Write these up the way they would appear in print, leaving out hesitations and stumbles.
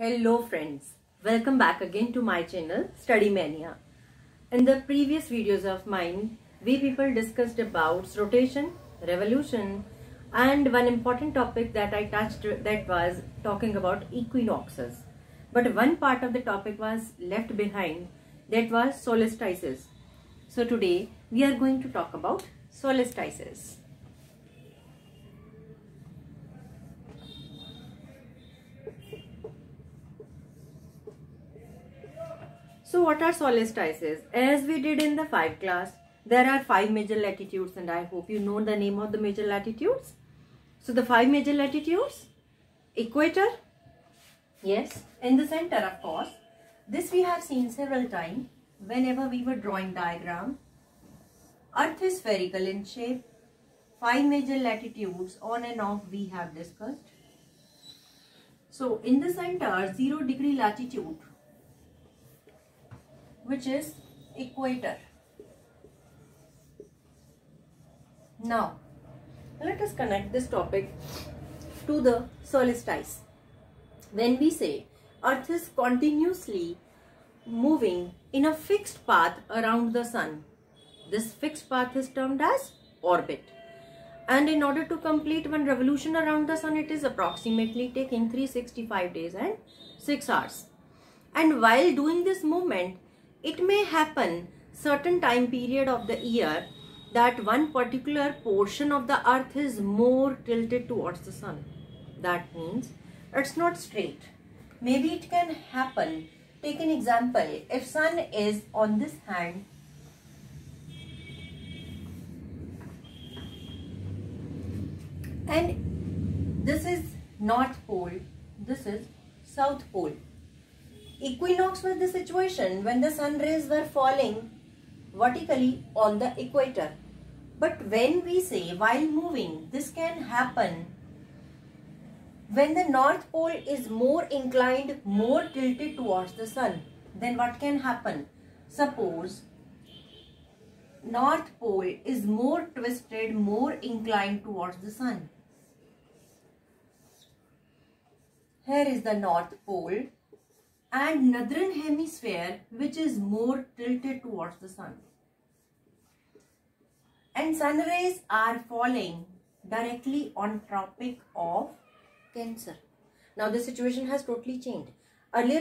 Hello friends, welcome back again to my channel Study Mania. In the previous videos of mine, we people discussed about rotation, revolution, and one important topic that I touched that was talking about equinoxes. But one part of the topic was left behind, that was solstices. So today we are going to talk about solstices. So what are solstices? As we did in the 5th class, there are 5 major latitudes and I hope you know the name of the major latitudes. So the 5 major latitudes, equator, yes, in the center of course. This we have seen several times whenever we were drawing diagram. Earth is spherical in shape. 5 major latitudes on and off we have discussed. So in the center, 0 degree latitude, which is equator. Now, let us connect this topic to the solstice. When we say Earth is continuously moving in a fixed path around the Sun, this fixed path is termed as orbit. And in order to complete one revolution around the Sun, it is approximately taking 365 days and 6 hours. And while doing this movement, it may happen certain time period of the year that one particular portion of the earth is more tilted towards the sun. That means it's not straight. Maybe it can happen. Take an example. If sun is on this hand, and this is North Pole, this is South Pole. Equinox was the situation when the sun rays were falling vertically on the equator. But when we say while moving, this can happen when the North Pole is more inclined, more tilted towards the sun. Then what can happen? Suppose North Pole is more twisted, more inclined towards the sun. Here is the North Pole and northern hemisphere, which is more tilted towards the sun. And sun rays are falling directly on Tropic of Cancer. Now the situation has totally changed. Earlier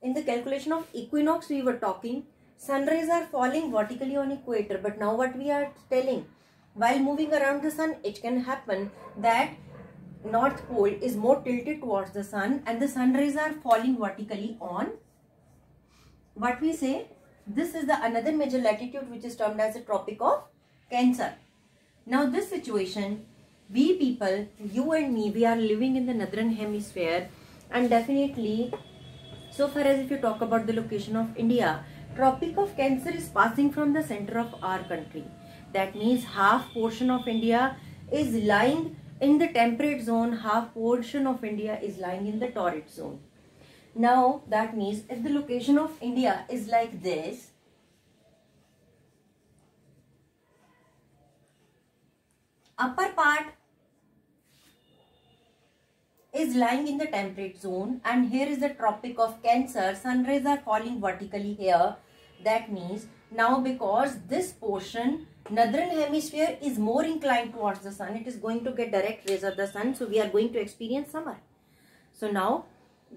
in the calculation of equinox we were talking, sun rays are falling vertically on equator. But now what we are telling, while moving around the sun, it can happen that North Pole is more tilted towards the sun and the sun rays are falling vertically on what we say. This is the another major latitude which is termed as the Tropic of Cancer. Now this situation, we people, you and me, we are living in the northern hemisphere, and definitely so far as if you talk about the location of India, Tropic of Cancer is passing from the center of our country. That means half portion of India is lying in the temperate zone, half portion of India is lying in the torrid zone. Now that means if the location of India is like this, upper part is lying in the temperate zone and here is the Tropic of Cancer, sun rays are falling vertically here. That means now because this portion, northern hemisphere, is more inclined towards the sun, it is going to get direct rays of the sun, so we are going to experience summer. So now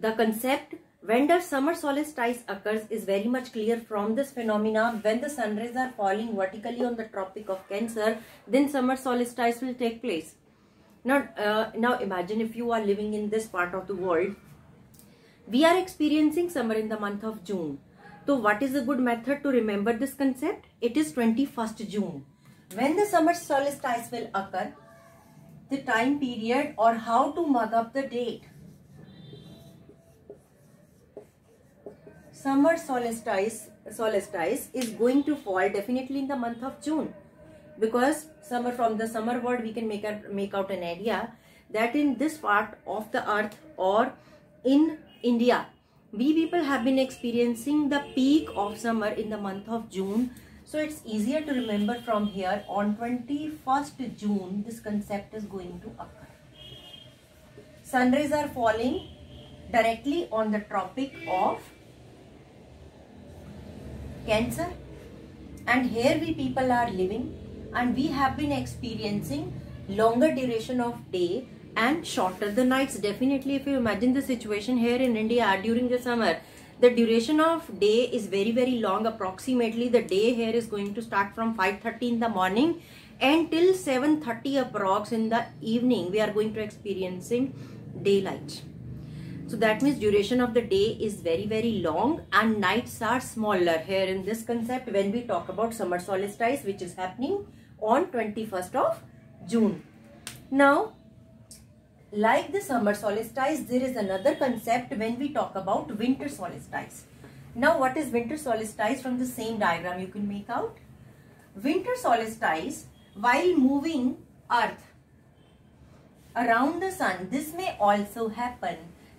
the concept when the summer solstice occurs is very much clear from this phenomena. When the sun rays are falling vertically on the Tropic of Cancer, then summer solstice will take place. Now imagine if you are living in this part of the world, we are experiencing summer in the month of June. So what is a good method to remember this concept? It is 21st June. When the summer solstice will occur, the time period or how to mug up the date. Summer solstice is going to fall definitely in the month of June, because summer, from the summer word we can make out an idea that in this part of the earth or in India, we people have been experiencing the peak of summer in the month of June. So it's easier to remember from here. On 21st June, this concept is going to occur. Sun rays are falling directly on the Tropic of Cancer, and here we people are living, and we have been experiencing longer duration of day and shorter the nights. Definitely, if you imagine the situation here in India during the summer, the duration of day is very, very long. Approximately the day here is going to start from 5:30 in the morning and till 7:30 approx in the evening. We are going to experiencing daylight. So that means duration of the day is very, very long and nights are smaller here in this concept when we talk about summer solstice, which is happening on 21st of June. Now, like the summer solstice, there is another concept when we talk about winter solstice. Now, what is winter solstice? From the same diagram you can make out. Winter solstice, while moving Earth around the sun, this may also happen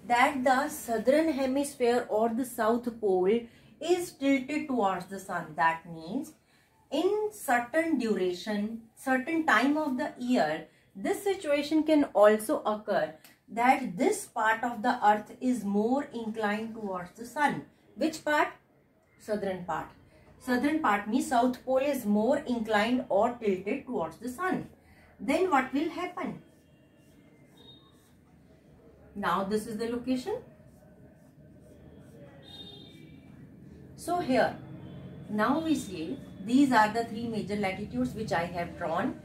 that the southern hemisphere or the south pole is tilted towards the sun. That means in certain duration, certain time of the year, this situation can also occur that this part of the earth is more inclined towards the sun. Which part? Southern part. Southern part means south pole is more inclined or tilted towards the sun. Then what will happen? Now this is the location. So here, now we see these are the three major latitudes which I have drawn,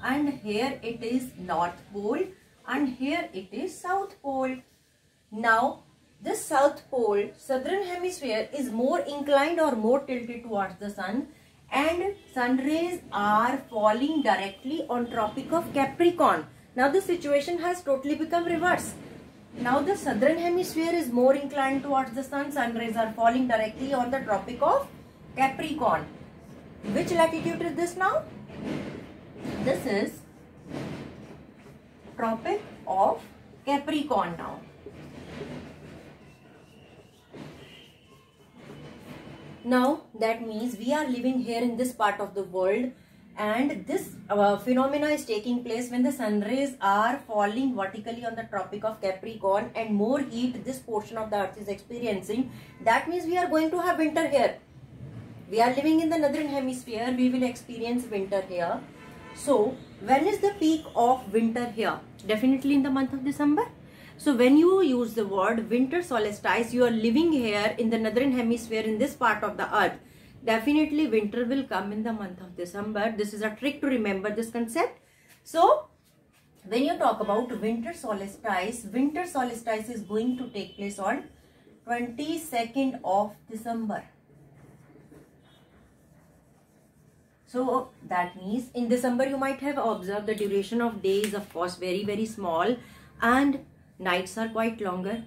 and here it is North Pole and here it is South Pole. Now this South Pole, southern hemisphere, is more inclined or more tilted towards the sun, and sun rays are falling directly on Tropic of Capricorn. Now the situation has totally become reverse. Now the southern hemisphere is more inclined towards the sun, sun rays are falling directly on the Tropic of Capricorn. Which latitude is this now? This is Tropic of Capricorn now. Now that means we are living here in this part of the world, and this phenomena is taking place when the sun rays are falling vertically on the Tropic of Capricorn and more heat this portion of the earth is experiencing. That means we are going to have winter here. We are living in the northern hemisphere, we will experience winter here. So when is the peak of winter here? Definitely in the month of December. So when you use the word winter solstice, you are living here in the northern hemisphere in this part of the earth. Definitely winter will come in the month of December. This is a trick to remember this concept. So when you talk about winter solstice is going to take place on 22nd of December. So that means in December you might have observed the duration of day is of course very, very small and nights are quite longer.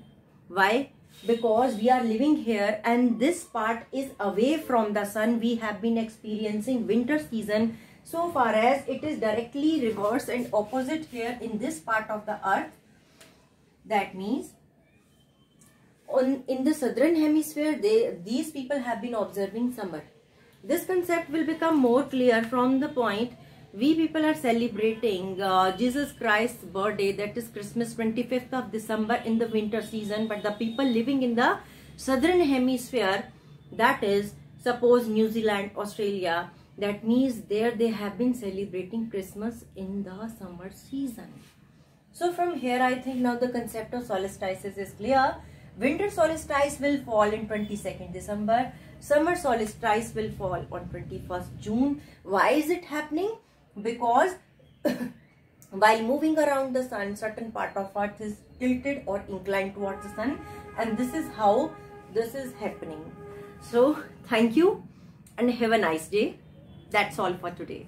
Why? Because we are living here and this part is away from the sun. We have been experiencing winter season so far as it is directly reverse and opposite here in this part of the earth. That means in the southern hemisphere, these people have been observing summer. This concept will become more clear from the point we people are celebrating Jesus Christ's birthday, that is Christmas, 25th of December in the winter season. But the people living in the southern hemisphere, that is suppose New Zealand, Australia, that means there they have been celebrating Christmas in the summer season. So from here I think now the concept of solstices is clear. Winter solstice will fall in 22nd December. Summer solstice will fall on 21st June. Why is it happening? Because while moving around the sun, certain part of earth is tilted or inclined towards the sun, and this is how this is happening. So thank you and have a nice day. That's all for today.